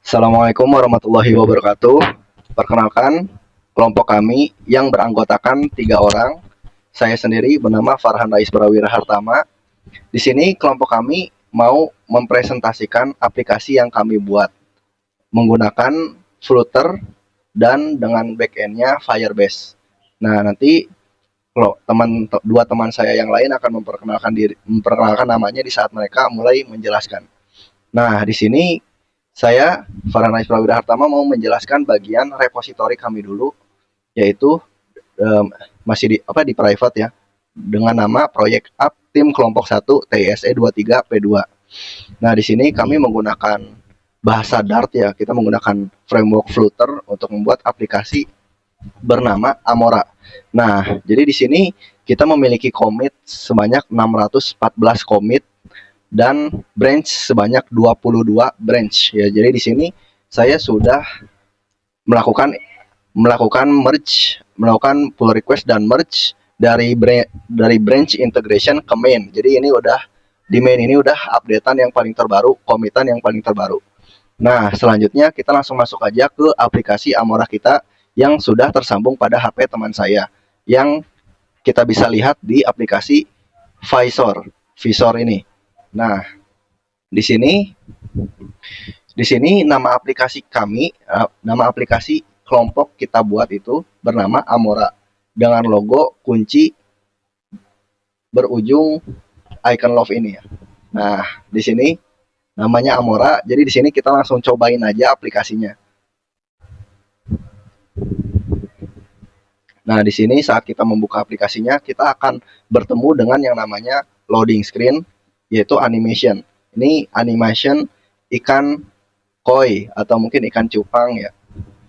Assalamualaikum warahmatullahi wabarakatuh. Perkenalkan, kelompok kami yang beranggotakan 3 orang. Saya sendiri bernama Farhan Rais Prawira Hartama. Di sini kelompok kami mau mempresentasikan aplikasi yang kami buat menggunakan Flutter dan dengan backendnya Firebase. Nah, nanti kalau dua teman saya yang lain akan memperkenalkan namanya di saat mereka mulai menjelaskan. Nah, di sini saya Farhanais Prawira Hartama mau menjelaskan bagian repositori kami dulu, yaitu masih di private ya, dengan nama proyek app tim kelompok 1 TISE 23P2. Nah, di sini kami menggunakan bahasa Dart ya, kita menggunakan framework Flutter untuk membuat aplikasi bernama Amora. Nah, jadi di sini kita memiliki commit sebanyak 614 commit dan branch sebanyak 22 branch ya. Jadi di sini saya sudah melakukan melakukan pull request dan merge dari branch integration ke main. Jadi ini udah di main ini udah updatean yang paling terbaru, commitan yang paling terbaru. Nah, selanjutnya kita langsung masuk aja ke aplikasi Amora kita yang sudah tersambung pada HP teman saya yang kita bisa lihat di aplikasi Visor ini. Nah, di sini nama aplikasi kami, nama aplikasi kelompok kita buat itu bernama Amora dengan logo kunci berujung icon love ini ya. Nah, di sini namanya Amora. Jadi di sini kita langsung cobain aja aplikasinya. Nah, di sini saat kita membuka aplikasinya, kita akan bertemu dengan yang namanya loading screen, yaitu animation. Ini animation ikan koi atau mungkin ikan cupang ya.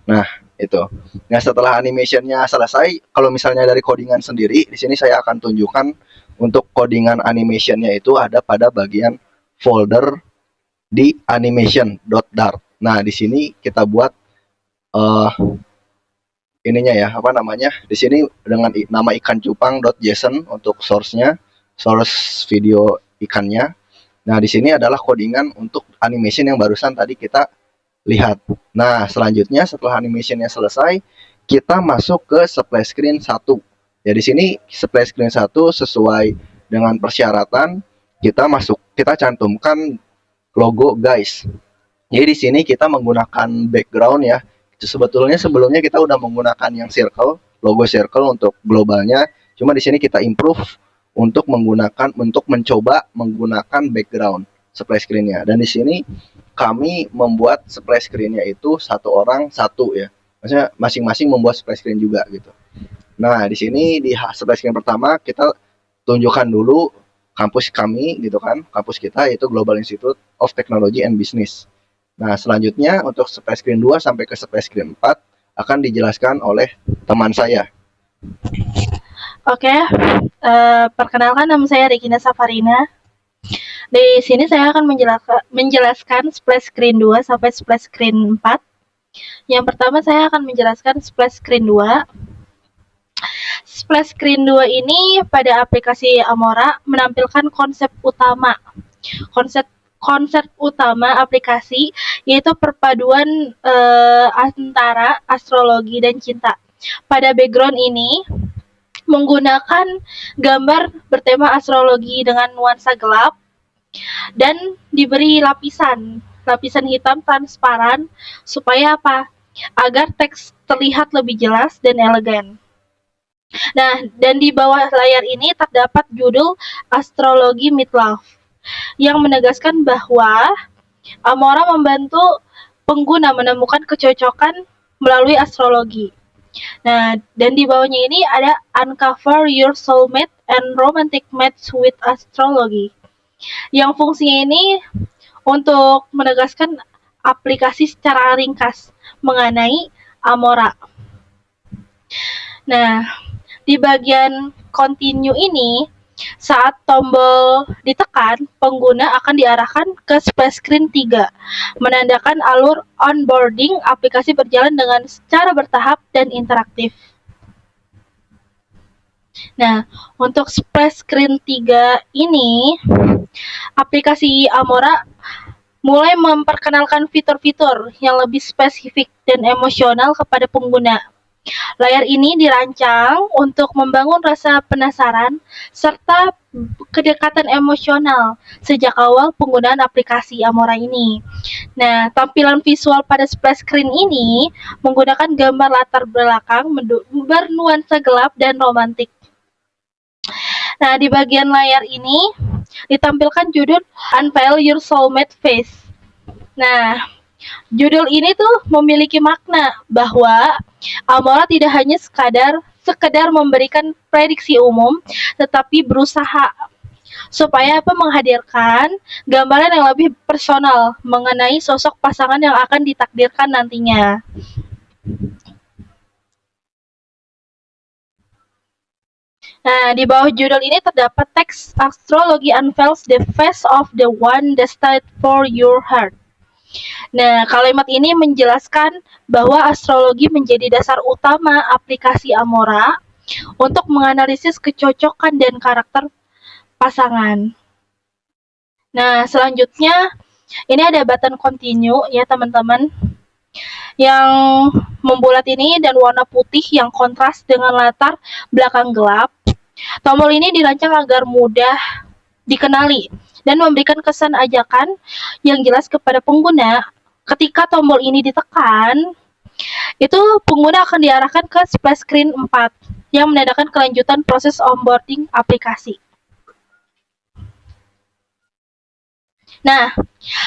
Nah, itu. Nah, setelah animationnya selesai, kalau misalnya dari codingan sendiri, di sini saya akan tunjukkan untuk codingan animationnya itu ada pada bagian folder di animation.dart. Nah, di sini kita buat ininya ya, apa namanya? Di sini dengan nama ikan cupang.json untuk source video ikannya. Nah, di sini adalah codingan untuk animation yang barusan tadi kita lihat. Nah, selanjutnya setelah animationnya selesai, kita masuk ke splash screen 1. Ya, di sini splash screen 1 sesuai dengan persyaratan kita cantumkan logo guys. Jadi di sini kita menggunakan background ya. Sebelumnya kita udah menggunakan yang logo circle untuk globalnya. Cuma di sini kita improve untuk mencoba menggunakan background splash screen-nya. Dan di sini kami membuat splash screen-nya itu satu orang satu ya. Maksudnya masing-masing membuat splash screen juga gitu. Nah, di sini di splash screen pertama kita tunjukkan dulu kampus kami gitu kan. Kampus kita yaitu Global Institute of Technology and Business. Nah, selanjutnya untuk splash screen 2 sampai ke splash screen 4 akan dijelaskan oleh teman saya. Oke, perkenalkan nama saya Regina Safarina. Di sini saya akan menjelaskan splash screen 2 sampai splash screen 4. Yang pertama saya akan menjelaskan splash screen 2. Splash screen 2 ini pada aplikasi Amora menampilkan konsep utama. Konsep utama aplikasi yaitu perpaduan antara astrologi dan cinta. Pada background ini menggunakan gambar bertema astrologi dengan nuansa gelap dan diberi lapisan hitam transparan supaya apa? Agar teks terlihat lebih jelas dan elegan. Nah, dan di bawah layar ini terdapat judul Astrologi Midlife yang menegaskan bahwa Amora membantu pengguna menemukan kecocokan melalui astrologi. Nah, dan di bawahnya ini ada Uncover Your Soulmate and Romantic Match with Astrology. Yang fungsinya ini untuk menegaskan aplikasi secara ringkas mengenai Amora. Nah, di bagian continue ini, saat tombol ditekan, pengguna akan diarahkan ke splash screen 3, menandakan alur onboarding aplikasi berjalan dengan secara bertahap dan interaktif. Nah, untuk splash screen 3 ini, aplikasi Amora mulai memperkenalkan fitur-fitur yang lebih spesifik dan emosional kepada pengguna. Layar ini dirancang untuk membangun rasa penasaran serta kedekatan emosional sejak awal penggunaan aplikasi Amora ini. Nah, tampilan visual pada splash screen ini menggunakan gambar latar belakang bernuansa gelap dan romantik. Nah, di bagian layar ini ditampilkan judul Unveil Your Soulmate Face. Nah, judul ini tuh memiliki makna bahwa Amora tidak hanya sekedar memberikan prediksi umum, tetapi berusaha supaya menghadirkan gambaran yang lebih personal mengenai sosok pasangan yang akan ditakdirkan nantinya. Nah, di bawah judul ini terdapat teks Astrology Unveils the Face of the One Destined for Your Heart. Nah, kalimat ini menjelaskan bahwa astrologi menjadi dasar utama aplikasi Amora untuk menganalisis kecocokan dan karakter pasangan. Nah, selanjutnya ini ada button continue ya teman-teman, yang membulat ini dan warna putih yang kontras dengan latar belakang gelap. Tombol ini dirancang agar mudah dikenali dan memberikan kesan ajakan yang jelas kepada pengguna. Ketika tombol ini ditekan, itu pengguna akan diarahkan ke splash screen 4 yang menandakan kelanjutan proses onboarding aplikasi. Nah,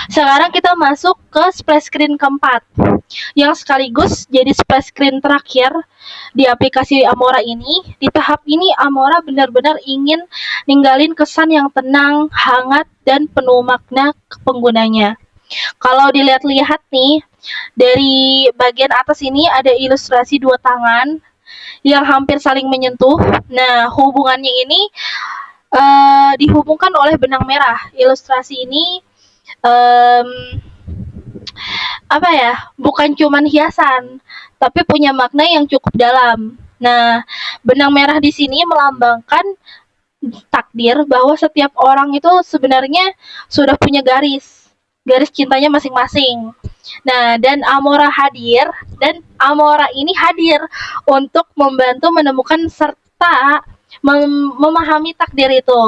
sekarang kita masuk ke splash screen keempat, yang sekaligus jadi splash screen terakhir di aplikasi Amora ini. Di tahap ini, Amora benar-benar ingin ninggalin kesan yang tenang, hangat, dan penuh makna ke penggunanya. Kalau dilihat-lihat nih, dari bagian atas ini ada ilustrasi dua tangan yang hampir saling menyentuh. Nah, hubungannya ini dihubungkan oleh benang merah. Ilustrasi ini bukan cuman hiasan, tapi punya makna yang cukup dalam. Nah, benang merah di sini melambangkan takdir bahwa setiap orang itu sebenarnya sudah punya garis cintanya masing-masing. Nah, dan Amora ini hadir untuk membantu menemukan serta memahami takdir itu.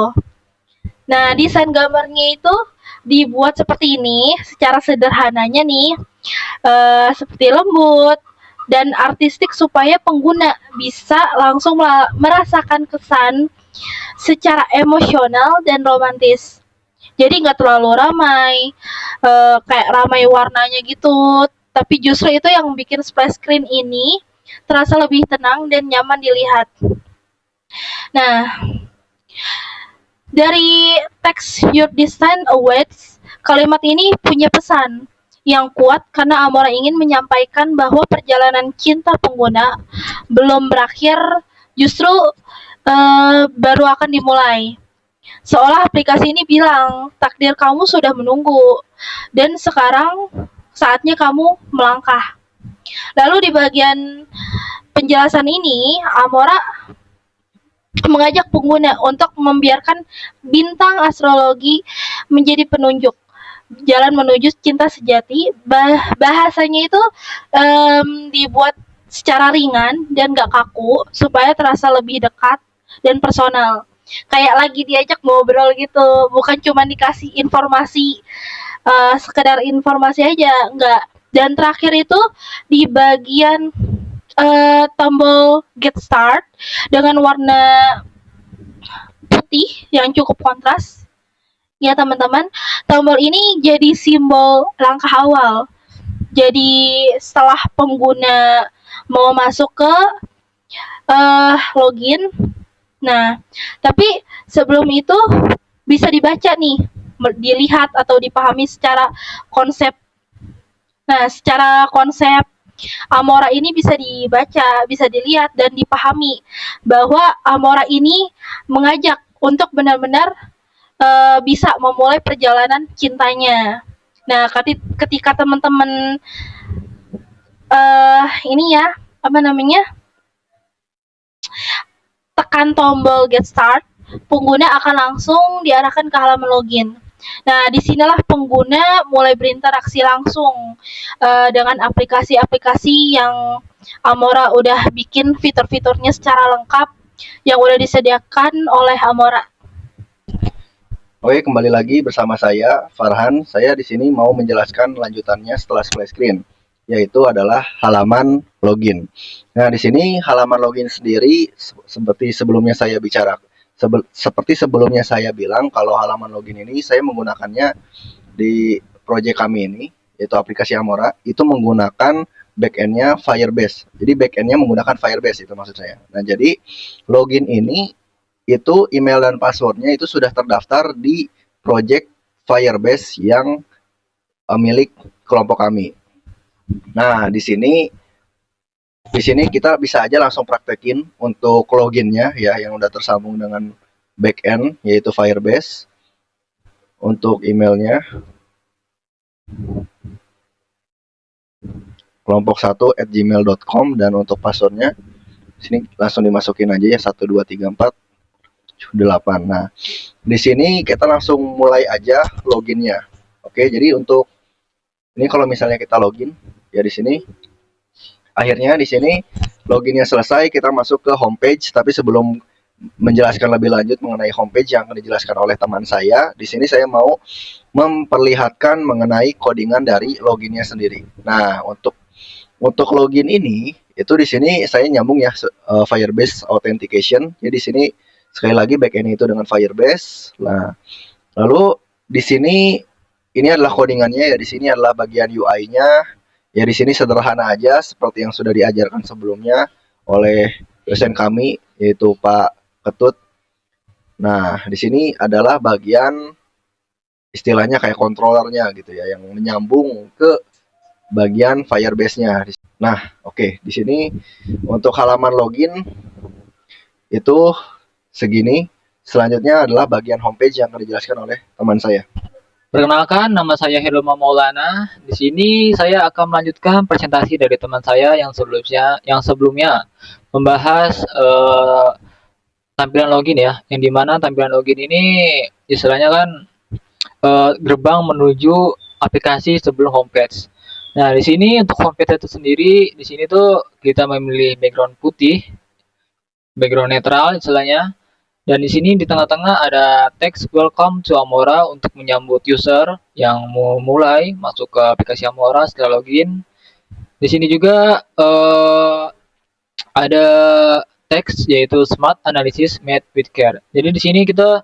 Nah, desain gambarnya itu dibuat seperti ini, secara sederhananya nih, seperti lembut dan artistik supaya pengguna bisa langsung merasakan kesan secara emosional dan romantis. Jadi nggak terlalu ramai, kayak ramai warnanya gitu, tapi justru itu yang bikin splash screen ini terasa lebih tenang dan nyaman dilihat. Nah, dari teks Your Design Awaits, kalimat ini punya pesan yang kuat karena Amora ingin menyampaikan bahwa perjalanan cinta pengguna belum berakhir, justru baru akan dimulai. Seolah aplikasi ini bilang, takdir kamu sudah menunggu, dan sekarang saatnya kamu melangkah. Lalu di bagian penjelasan ini, Amora mengajak pengguna untuk membiarkan bintang astrologi menjadi penunjuk jalan menuju cinta sejati. Bahasanya itu dibuat secara ringan dan gak kaku supaya terasa lebih dekat dan personal, kayak lagi diajak ngobrol gitu, bukan cuma dikasih informasi sekedar informasi aja, enggak. Dan terakhir itu di bagian tombol get start dengan warna putih yang cukup kontras ya teman-teman. Tombol ini jadi simbol langkah awal. Jadi setelah pengguna mau masuk ke login, nah tapi sebelum itu bisa dibaca nih, dilihat atau dipahami secara konsep. Nah, secara konsep Amora ini bisa dibaca, bisa dilihat dan dipahami bahwa Amora ini mengajak untuk benar-benar bisa memulai perjalanan cintanya. Nah, ketika teman-teman ini ya, tekan tombol get start, pengguna akan langsung diarahkan ke halaman login. Nah, disinilah pengguna mulai berinteraksi langsung dengan aplikasi-aplikasi yang Amora udah bikin fitur-fiturnya secara lengkap yang udah disediakan oleh Amora. Oke, kembali lagi bersama saya Farhan. Saya di sini mau menjelaskan lanjutannya setelah splash screen, yaitu adalah halaman login. Nah, di sini halaman login sendiri seperti sebelumnya saya bicara, seperti sebelumnya saya bilang kalau halaman login ini saya menggunakannya di project kami ini, yaitu aplikasi Amora, itu menggunakan backendnya Firebase. Jadi backendnya menggunakan Firebase, itu maksud saya. Nah, jadi login ini itu email dan passwordnya itu sudah terdaftar di project Firebase yang milik kelompok kami. Nah, di sini kita bisa aja langsung praktekin untuk loginnya ya, yang udah tersambung dengan backend yaitu Firebase. Untuk emailnya kelompok1@gmail.com, dan untuk passwordnya sini langsung dimasukin aja ya, 123478. Nah, di sini kita langsung mulai aja loginnya. Oke, jadi untuk ini kalau misalnya kita login ya di sini, akhirnya di sini loginnya selesai, kita masuk ke homepage. Tapi sebelum menjelaskan lebih lanjut mengenai homepage yang akan dijelaskan oleh teman saya, di sini saya mau memperlihatkan mengenai codingan dari loginnya sendiri. Nah, untuk login ini itu di sini saya nyambung ya, Firebase Authentication. Jadi di sini sekali lagi backend itu dengan Firebase. Nah, lalu di sini ini adalah codingannya ya. Di sini adalah bagian UI-nya. Ya di sini sederhana aja seperti yang sudah diajarkan sebelumnya oleh dosen kami yaitu Pak Ketut. Nah, di sini adalah bagian istilahnya kayak controllernya gitu ya, yang menyambung ke bagian Firebase-nya. Nah, oke, di sini untuk halaman login itu segini. Selanjutnya adalah bagian homepage yang akan dijelaskan oleh teman saya. Perkenalkan, nama saya Hilma Maulana. Di sini saya akan melanjutkan presentasi dari teman saya yang sebelumnya membahas tampilan login ya. Yang dimana tampilan login ini istilahnya kan gerbang menuju aplikasi sebelum homepage. Nah, di sini untuk homepage itu sendiri, di sini tuh kita memilih background putih, background netral istilahnya. Dan di sini di tengah-tengah ada teks welcome to Amora untuk menyambut user yang mau mulai masuk ke aplikasi Amora setelah login. Di sini juga ada teks yaitu Smart Analysis Made with Care. Jadi di sini kita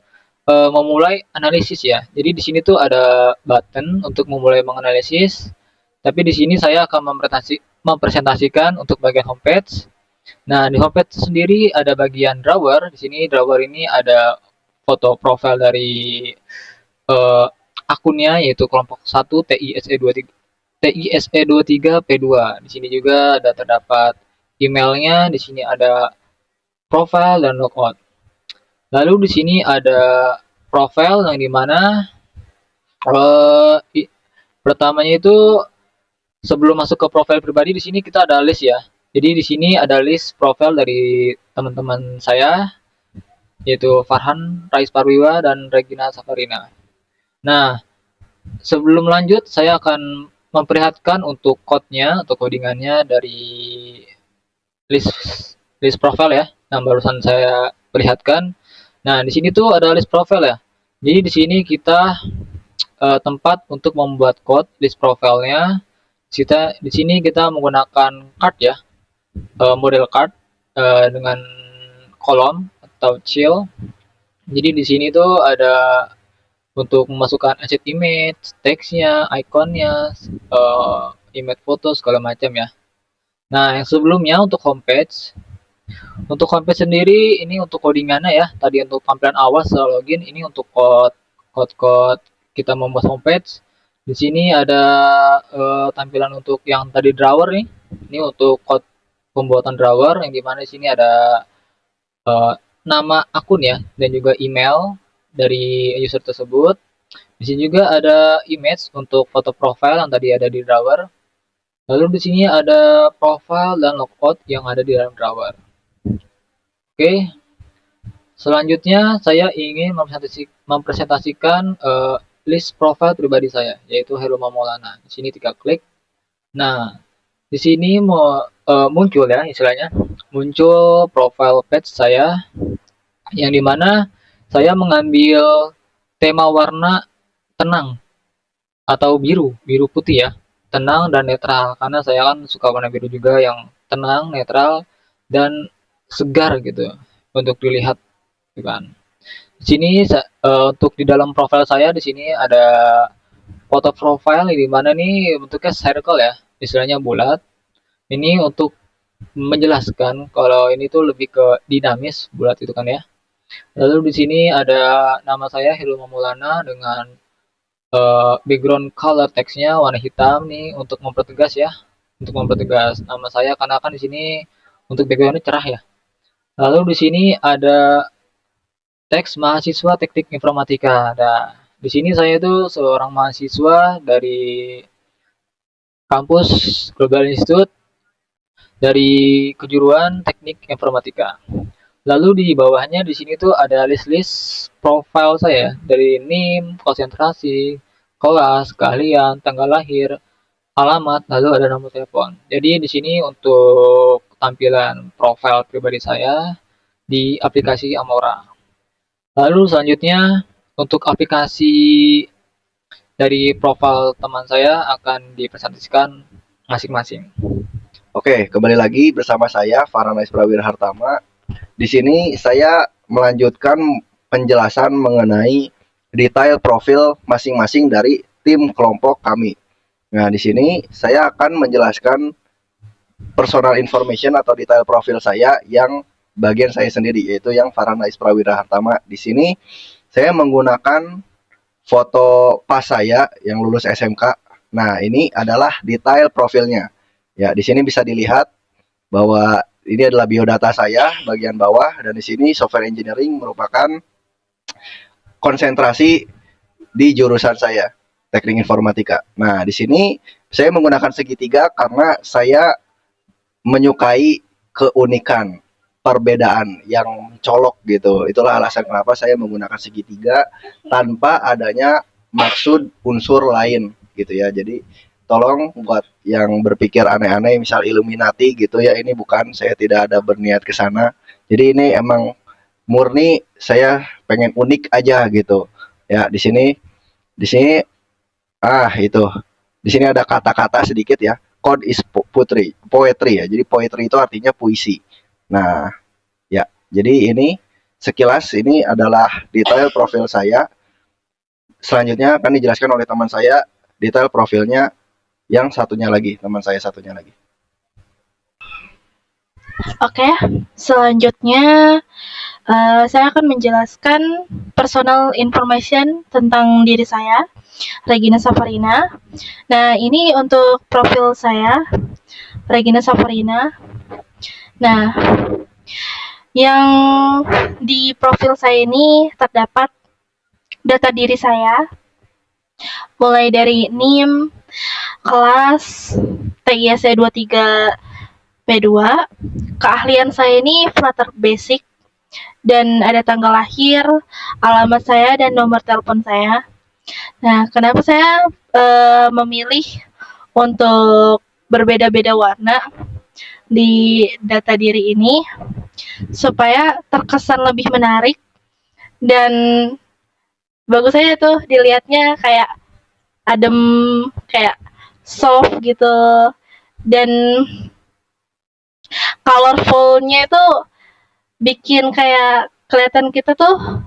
memulai analisis ya. Jadi di sini tuh ada button untuk memulai menganalisis. Tapi di sini saya akan mempresentasikan untuk bagian homepage. Nah, di homepage sendiri ada bagian drawer. Di sini drawer ini ada foto profil dari akunnya yaitu kelompok 1 TISE23P2. Di sini juga ada terdapat emailnya, di sini ada profile dan logout. Lalu di sini ada profile yang dimana pertamanya itu sebelum masuk ke profil pribadi, di sini kita ada list ya. Jadi di sini ada list profil dari teman-teman saya yaitu Farhan Rais Parwiwa dan Regina Safarina. Nah, sebelum lanjut saya akan memperlihatkan untuk code-nya atau codingannya dari list profil ya yang barusan saya perlihatkan. Nah, di sini tuh ada list profil ya. Jadi di sini kita tempat untuk membuat code list profilnya. Di sini kita menggunakan card ya, model card dengan kolom atau child. Jadi di sini tuh ada untuk memasukkan asset image, teksnya, ikonnya, image foto segala macam ya. Nah, yang sebelumnya untuk homepage sendiri ini untuk codingannya ya. Tadi untuk tampilan awal setelah login, ini untuk code kita membuat homepage. Di sini ada tampilan untuk yang tadi drawer nih. Ini untuk code pembuatan drawer yang dimana di sini ada nama akun ya dan juga email dari user tersebut. Di sini juga ada image untuk foto profile yang tadi ada di drawer. Lalu di sini ada profile dan logout yang ada di dalam drawer. Oke. Selanjutnya saya ingin mempresentasikan list profile pribadi saya, yaitu Heroma Maulana. Di sini 3 klik. Nah, di sini muncul ya istilahnya, muncul profile page saya yang dimana saya mengambil tema warna tenang atau biru, biru putih ya, tenang dan netral. Karena saya kan suka warna biru juga yang tenang, netral, dan segar gitu untuk dilihat, gitu kan. Di sini untuk di dalam profil saya di sini ada foto profile di mana nih bentuknya circle ya, istilahnya bulat. Ini untuk menjelaskan kalau ini tuh lebih ke dinamis, bulat itu kan ya. Lalu di sini ada nama saya Hilma Maulana dengan background color teksnya warna hitam nih untuk mempertegas ya, untuk mempertegas nama saya karena kan di sini untuk backgroundnya cerah ya. Lalu di sini ada teks mahasiswa teknik informatika. Nah, di sini saya itu seorang mahasiswa dari kampus Global Institute dari kejuruan teknik informatika. Lalu di bawahnya di sini tuh ada list-list profile saya dari NIM, konsentrasi, kelas, keahlian, tanggal lahir, alamat, lalu ada nomor telepon. Jadi di sini untuk tampilan profil pribadi saya di aplikasi Amora. Lalu selanjutnya untuk aplikasi dari profil teman saya akan dipresentasikan masing-masing. Oke, kembali lagi bersama saya Farhanais Prawira Hartama. Di sini saya melanjutkan penjelasan mengenai detail profil masing-masing dari tim kelompok kami. Nah, di sini saya akan menjelaskan personal information atau detail profil saya yang bagian saya sendiri, yaitu yang Farhanais Prawira Hartama. Di sini saya menggunakan foto pas saya yang lulus SMK. Nah, ini adalah detail profilnya. Ya, di sini bisa dilihat bahwa ini adalah biodata saya bagian bawah, dan di sini software engineering merupakan konsentrasi di jurusan saya, teknik informatika. Nah, di sini saya menggunakan segitiga karena saya menyukai keunikan, perbedaan yang mencolok gitu. Itulah alasan kenapa saya menggunakan segitiga tanpa adanya maksud unsur lain gitu ya. Jadi tolong buat yang berpikir aneh-aneh misal Illuminati gitu ya, ini bukan, saya tidak ada berniat ke sana. Jadi ini emang murni saya pengen unik aja gitu. Ya, di sini itu. Di sini ada kata-kata sedikit ya. Code is poetry ya. Jadi poetry itu artinya puisi. Nah, ya. Jadi ini sekilas ini adalah detail profil saya. Selanjutnya akan dijelaskan oleh teman saya detail profilnya yang satunya lagi, teman saya satunya lagi. Oke, selanjutnya saya akan menjelaskan personal information tentang diri saya, Regina Safarina. Nah, ini untuk profil saya, Regina Safarina. Nah, yang di profil saya ini terdapat data diri saya, mulai dari NIM, kelas, TISC 23 P2, keahlian saya ini Flutter Basic, dan ada tanggal lahir, alamat saya, dan nomor telepon saya. Nah, kenapa saya memilih untuk berbeda-beda warna di data diri ini? Supaya terkesan lebih menarik dan bagus aja tuh dilihatnya, kayak adem, kayak soft gitu, dan colorfulnya itu bikin kayak kelihatan kita tuh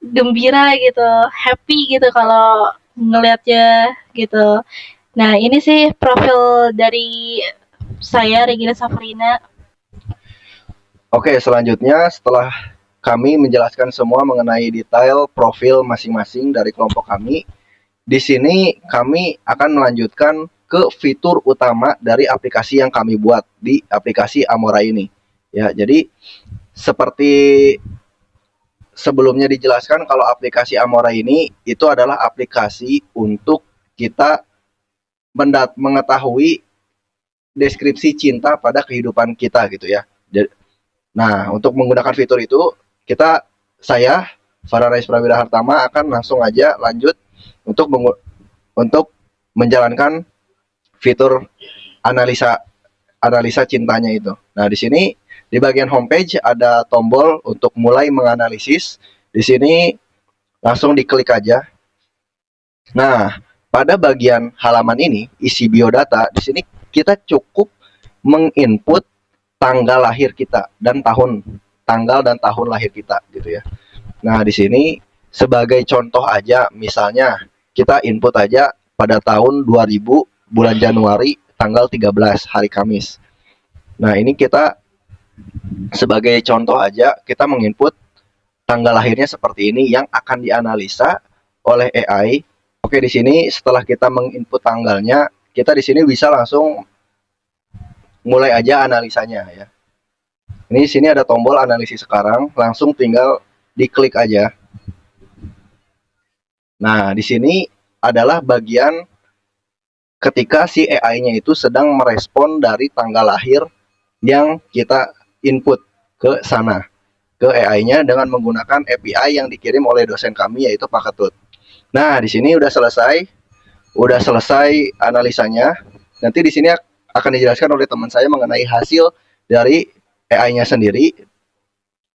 gembira gitu, happy gitu kalau ngelihatnya gitu. Nah, ini sih profil dari saya, Regina Safarina. Oke, selanjutnya setelah kami menjelaskan semua mengenai detail profil masing-masing dari kelompok kami, di sini kami akan melanjutkan ke fitur utama dari aplikasi yang kami buat di aplikasi Amora ini. Ya, jadi seperti sebelumnya dijelaskan kalau aplikasi Amora ini itu adalah aplikasi untuk kita mengetahui deskripsi cinta pada kehidupan kita gitu ya. Nah, untuk menggunakan fitur itu saya Farhan Rais Prawira Hartama akan langsung aja lanjut untuk menjalankan fitur analisa analisa cintanya itu. Nah, di sini di bagian homepage ada tombol untuk mulai menganalisis. Di sini langsung diklik aja. Nah, pada bagian halaman ini isi biodata, di sini kita cukup menginput tanggal lahir kita dan tanggal dan tahun lahir kita gitu ya. Nah, di sini sebagai contoh aja, misalnya kita input aja pada tahun 2000 bulan Januari tanggal 13 hari Kamis. Nah, ini kita sebagai contoh aja, kita menginput tanggal lahirnya seperti ini yang akan dianalisa oleh AI. Oke, di sini setelah kita menginput tanggalnya, kita di sini bisa langsung mulai aja analisanya ya. Ini di sini ada tombol analisis sekarang, langsung tinggal diklik aja. Nah, di sini adalah bagian ketika si AI-nya itu sedang merespon dari tanggal lahir yang kita input ke sana, ke AI-nya dengan menggunakan API yang dikirim oleh dosen kami yaitu Pak Ketut. Nah, di sini udah selesai analisanya. Nanti di sini akan dijelaskan oleh teman saya mengenai hasil dari AI-nya sendiri.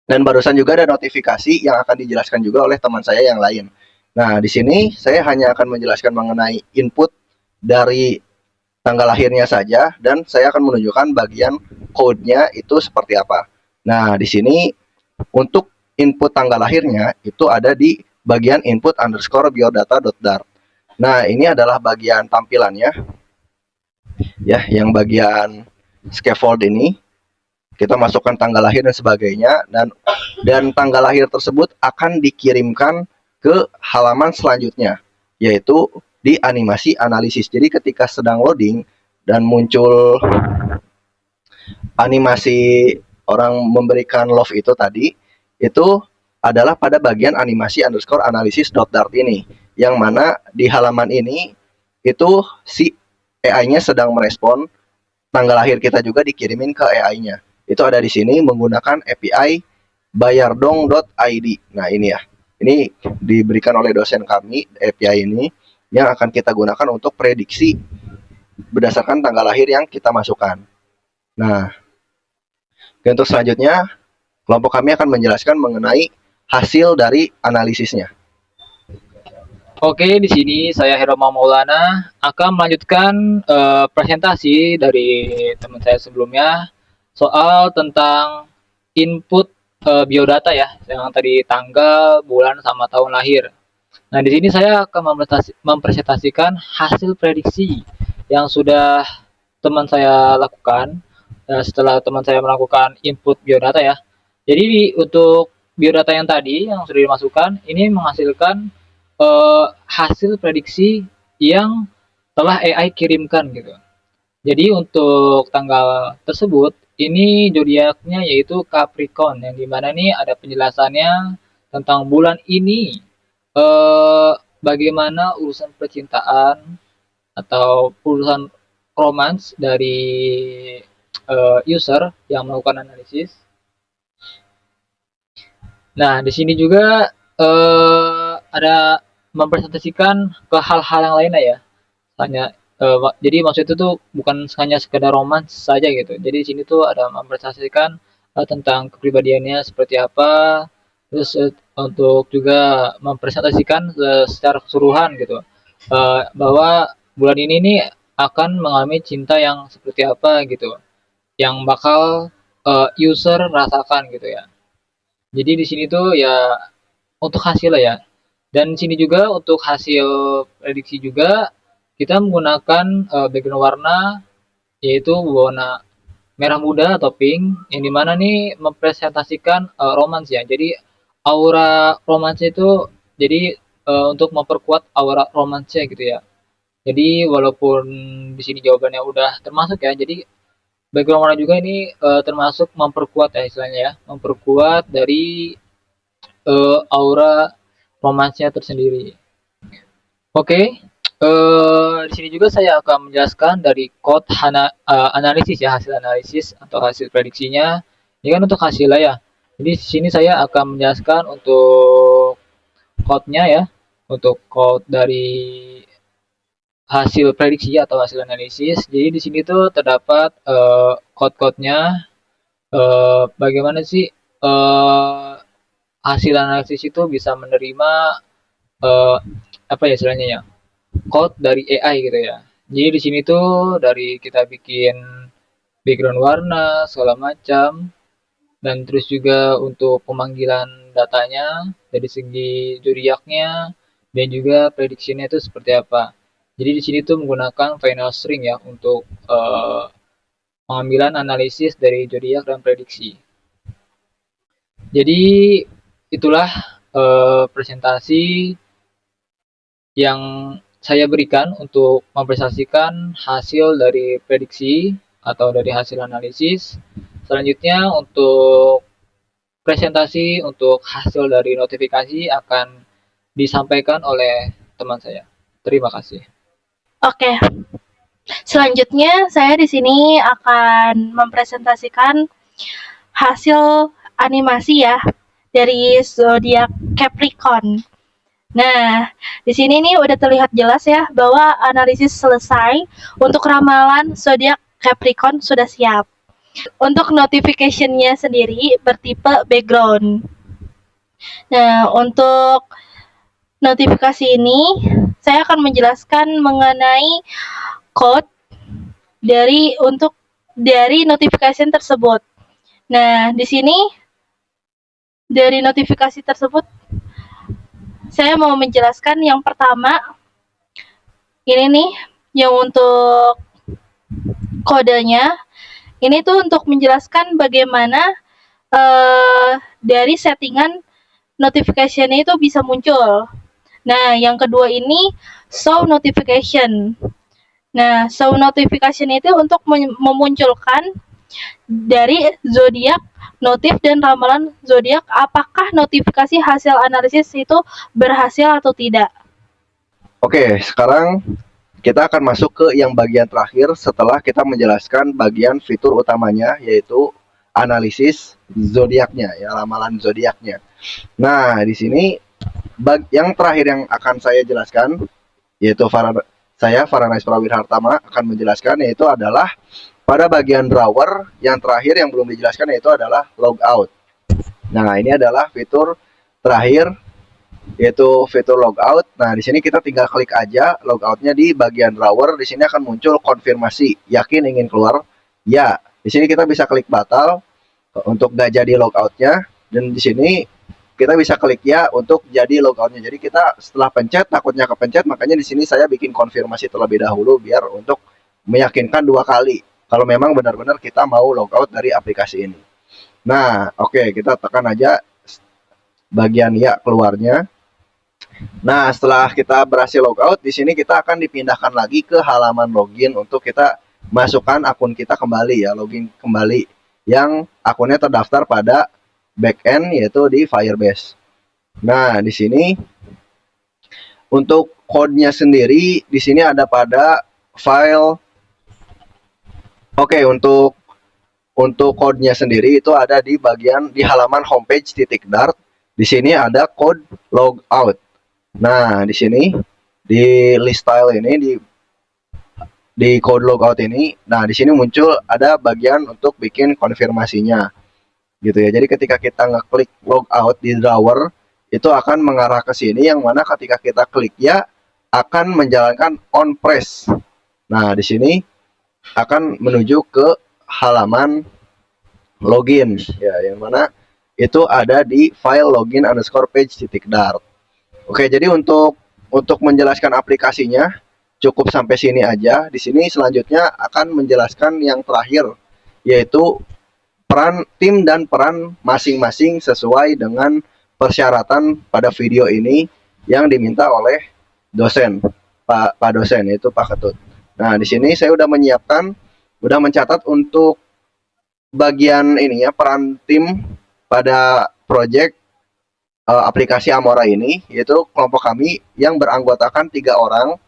Dan barusan juga ada notifikasi yang akan dijelaskan juga oleh teman saya yang lain. Nah, di sini saya hanya akan menjelaskan mengenai input dari tanggal lahirnya saja dan saya akan menunjukkan bagian code-nya itu seperti apa. Nah, di sini untuk input tanggal lahirnya itu ada di bagian input underscore biodata.dart. Nah, ini adalah bagian tampilannya ya, yang bagian scaffold ini kita masukkan tanggal lahir dan sebagainya, dan tanggal lahir tersebut akan dikirimkan ke halaman selanjutnya, yaitu di animasi analisis. Jadi ketika sedang loading dan muncul animasi orang memberikan love itu tadi, itu adalah pada bagian animasi underscore analysis.dart ini, yang mana di halaman ini itu si AI-nya sedang merespon tanggal lahir kita juga dikirimin ke AI-nya. Itu ada di sini menggunakan API bayardong.id. Nah, ini ya. Ini diberikan oleh dosen kami, API ini yang akan kita gunakan untuk prediksi berdasarkan tanggal lahir yang kita masukkan. Nah, untuk selanjutnya kelompok kami akan menjelaskan mengenai hasil dari analisisnya. Oke, di sini saya Heroma Maulana akan melanjutkan presentasi dari teman saya sebelumnya soal tentang input biodata ya, yang tadi tanggal, bulan, sama tahun lahir. Nah, di sini saya akan mempresentasikan hasil prediksi yang sudah teman saya lakukan setelah teman saya melakukan input biodata ya. Jadi untuk biodata yang tadi yang sudah dimasukkan ini menghasilkan hasil prediksi yang telah AI kirimkan gitu. Jadi untuk tanggal tersebut ini zodiaknya yaitu Capricorn, yang dimana nih ada penjelasannya tentang bulan ini bagaimana urusan percintaan atau urusan romans dari user yang melakukan analisis. Nah, di sini juga ada mempresentasikan ke hal-hal yang lainnya ya. Hanya jadi maksud itu tuh bukan hanya sekedar romans saja gitu. Jadi di sini tuh ada mempresentasikan tentang kepribadiannya seperti apa, terus untuk juga mempresentasikan secara keseluruhan gitu bahwa bulan ini nih akan mengalami cinta yang seperti apa gitu, yang bakal user rasakan gitu ya. Jadi di sini tuh ya untuk hasil ya. Dan di sini juga untuk hasil prediksi juga kita menggunakan background warna yaitu warna merah muda atau pink, yang dimana nih mempresentasikan romance ya. Jadi aura romance itu jadi untuk memperkuat aura romance gitu ya. Jadi walaupun di sini jawabannya udah termasuk ya, jadi background warna juga ini termasuk memperkuat ya istilahnya ya, memperkuat dari aura romansnya tersendiri. Oke, di sini juga saya akan menjelaskan dari analisis ya, hasil analisis atau hasil prediksinya. Ini kan untuk hasilnya ya. Jadi di sini saya akan menjelaskan untuk code-nya ya, untuk code dari hasil prediksi atau hasil analisis. Jadi di sini tuh terdapat code-code-nya, bagaimana sih hasil analisis itu bisa menerima eh, apa ya istilahnya ya, code dari AI gitu ya. Jadi di sini tuh dari kita bikin background warna segala macam, dan terus juga untuk pemanggilan datanya dari segi zodiaknya, dan juga prediksinya itu seperti apa. Jadi di sini tuh menggunakan final string ya untuk pengambilan analisis dari zodiak dan prediksi. Jadi itulah presentasi yang saya berikan untuk mempresentasikan hasil dari prediksi atau dari hasil analisis. Selanjutnya untuk presentasi untuk hasil dari notifikasi akan disampaikan oleh teman saya. Terima kasih. Oke, selanjutnya saya di sini akan mempresentasikan hasil animasi ya dari zodiak Capricorn. Nah, di sini nih udah terlihat jelas ya bahwa analisis selesai. Untuk ramalan zodiak Capricorn sudah siap. Untuk notification-nya sendiri bertipe background. Nah, untuk notifikasi ini saya akan menjelaskan mengenai code dari notification tersebut. Nah, di sini dari notifikasi tersebut saya mau menjelaskan yang pertama ini nih yang untuk kodenya. Ini tuh untuk menjelaskan bagaimana dari settingan notification itu bisa muncul. Nah, yang kedua ini show notification. Nah, show notification itu untuk memunculkan dari zodiak notif dan ramalan zodiak apakah notifikasi hasil analisis itu berhasil atau tidak. Oke, sekarang kita akan masuk ke yang bagian terakhir setelah kita menjelaskan bagian fitur utamanya, yaitu analisis zodiaknya, ya, ramalan zodiaknya. Nah, di sini yang terakhir yang akan saya jelaskan, yaitu Farhanais Prawira Hartama akan menjelaskan, yaitu adalah pada bagian drawer yang terakhir yang belum dijelaskan, yaitu adalah logout. Nah, ini adalah fitur terakhir, yaitu fitur logout. Nah, di sini kita tinggal klik aja logoutnya di bagian drawer. Di sini akan muncul konfirmasi, yakin ingin keluar? Ya. Di sini kita bisa klik batal untuk gak jadi logoutnya, dan di sini kita bisa klik ya untuk jadi logoutnya. Jadi kita setelah pencet takutnya kepencet, makanya di sini saya bikin konfirmasi terlebih dahulu biar untuk meyakinkan 2 kali kalau memang benar-benar kita mau logout dari aplikasi ini. Nah, oke, kita tekan aja bagian ya keluarnya. Nah, setelah kita berhasil logout, di sini kita akan dipindahkan lagi ke halaman login untuk kita masukkan akun kita kembali ya, login kembali yang akunnya terdaftar pada backend yaitu di Firebase. Nah, di sini untuk kodenya sendiri di sini ada pada file. Oke, untuk kodenya sendiri itu ada di bagian di halaman homepage .dart. Di sini ada code logout. Nah, di sini di list style ini di code logout ini, nah di sini muncul ada bagian untuk bikin konfirmasinya. Gitu ya. Jadi ketika kita ngeklik logout di drawer, itu akan mengarah ke sini yang mana ketika kita klik ya akan menjalankan on press. Nah, di sini akan menuju ke halaman login ya, yang mana itu ada di file login underscore page .dart. Oke, jadi untuk menjelaskan aplikasinya cukup sampai sini aja. Di sini selanjutnya akan menjelaskan yang terakhir, yaitu peran tim dan peran masing-masing sesuai dengan persyaratan pada video ini yang diminta oleh dosen, Pak dosen, yaitu Pak Ketut. Nah, di sini saya udah mencatat untuk bagian ini ya, peran tim pada project aplikasi Amora ini, yaitu kelompok kami yang beranggotakan 3 orang.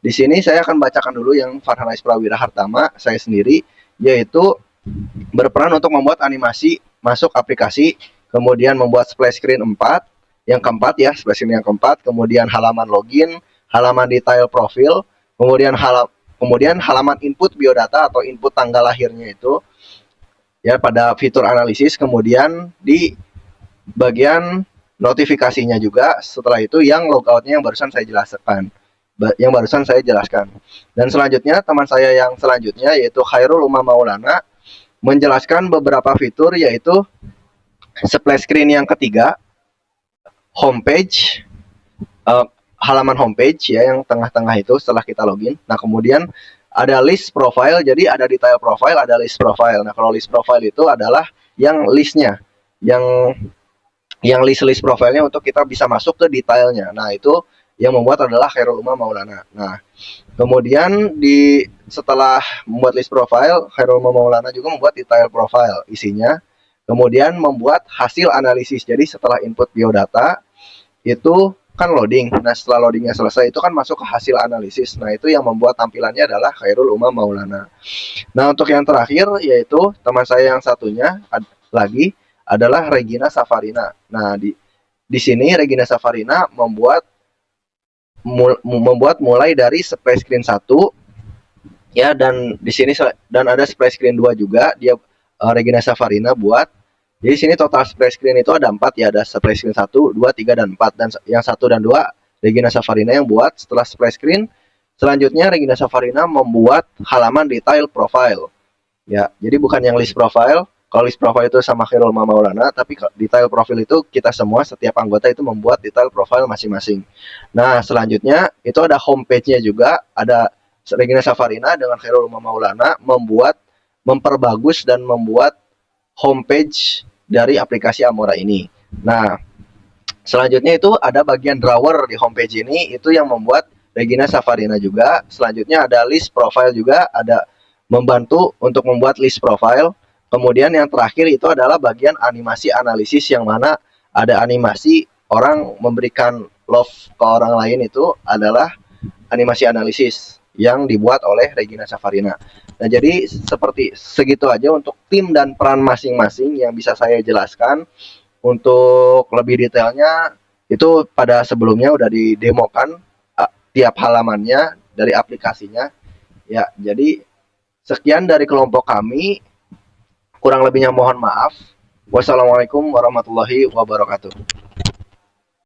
Di sini saya akan bacakan dulu yang Farhanais Prawira Hartama, saya sendiri, yaitu berperan untuk membuat animasi masuk aplikasi kemudian membuat splash screen 4, yang keempat ya, splash screen yang keempat, kemudian halaman login, halaman detail profil, kemudian halaman input biodata atau input tanggal lahirnya itu ya pada fitur analisis, kemudian di bagian notifikasinya juga setelah itu yang logoutnya yang barusan saya jelaskan. Dan selanjutnya teman saya yang selanjutnya yaitu Khairul Umam Maulana menjelaskan beberapa fitur yaitu splash screen yang ketiga, homepage, halaman homepage ya yang tengah-tengah itu setelah kita login. Nah kemudian ada list profile, jadi ada detail profile, ada list profile. Nah kalau list profile itu adalah yang listnya, yang list profilnya untuk kita bisa masuk ke detailnya. Nah itu yang membuat adalah Khairul Umam Maulana. Nah kemudian setelah membuat list profile, Khairul Umam Maulana juga membuat detail profile isinya. Kemudian membuat hasil analisis. Jadi setelah input biodata itu kan loading. Nah setelah loadingnya selesai itu kan masuk ke hasil analisis. Nah itu yang membuat tampilannya adalah Khairul Umam Maulana. Nah untuk yang terakhir yaitu teman saya yang satunya lagi adalah Regina Safarina. Nah di sini Regina Safarina membuat mulai dari splash screen 1 ya, dan di sini dan ada splash screen 2 juga dia Regina Safarina buat. Jadi sini total splash screen itu ada 4 ya, ada splash screen 1, 2, 3 dan 4, dan yang 1 dan 2 Regina Safarina yang buat. Setelah splash screen selanjutnya Regina Safarina membuat halaman detail profile. Ya, jadi bukan yang list profile. Kalau list profile itu sama Khairul Umam Maulana, tapi detail profil itu kita semua setiap anggota itu membuat detail profile masing-masing. Nah, selanjutnya itu ada homepage-nya juga, ada Regina Safarina dengan Khairul Umam Maulana memperbagus dan membuat homepage dari aplikasi Amora ini. Nah, selanjutnya itu ada bagian drawer di homepage ini, itu yang membuat Regina Safarina juga. Selanjutnya ada list profile juga, ada membantu untuk membuat list profile. Kemudian yang terakhir itu adalah bagian animasi analisis, yang mana ada animasi orang memberikan love ke orang lain, itu adalah animasi analisis yang dibuat oleh Regina Safarina. Nah jadi seperti segitu aja untuk tim dan peran masing-masing yang bisa saya jelaskan. Untuk lebih detailnya itu pada sebelumnya udah didemokan tiap halamannya dari aplikasinya ya. Jadi sekian dari kelompok kami, kurang lebihnya mohon maaf. Wassalamualaikum warahmatullahi wabarakatuh.